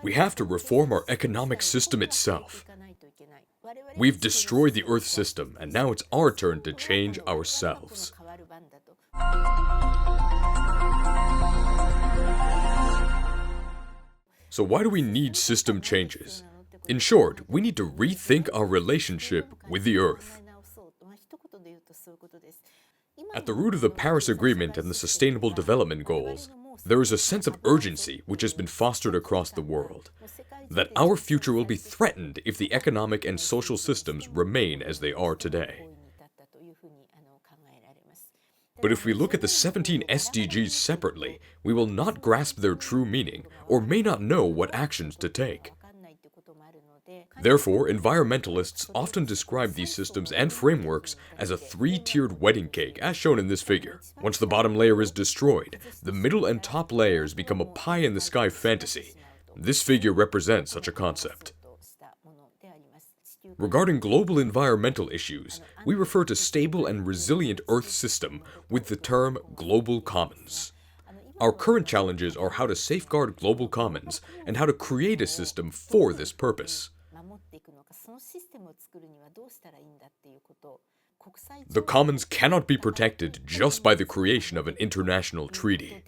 We have to reform our economic system itself. We've destroyed the Earth system, and now it's our turn to change ourselves. So why do we need system changes? In short, we need to rethink our relationship with the Earth. At the root of the Paris Agreement and the Sustainable Development Goals, there is a sense of urgency which has been fostered across the world, that our future will be threatened if the economic and social systems remain as they are today. But if we look at the 17 SDGs separately, we will not grasp their true meaning or may not know what actions to take. Therefore, environmentalists often describe these systems and frameworks as a three-tiered wedding cake, as shown in this figure. Once the bottom layer is destroyed, the middle and top layers become a pie-in-the-sky fantasy. This figure represents such a concept. Regarding global environmental issues, we refer to stable and resilient Earth system with the term global commons. Our current challenges are how to safeguard global commons and how to create a system for this purpose. The commons cannot be protected just by the creation of an international treaty.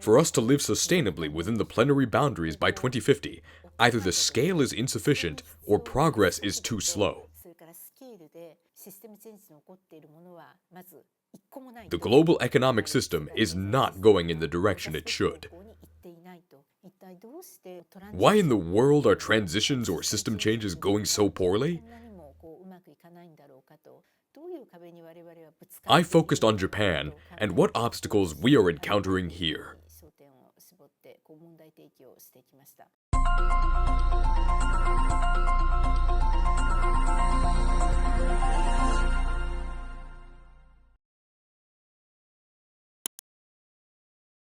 For us to live sustainably within the plenary boundaries by 2050, either the scale is insufficient or progress is too slow. The global economic system is not going in the direction it should. Why in the world are transitions or system changes going so poorly? I focused on Japan and what obstacles we are encountering here.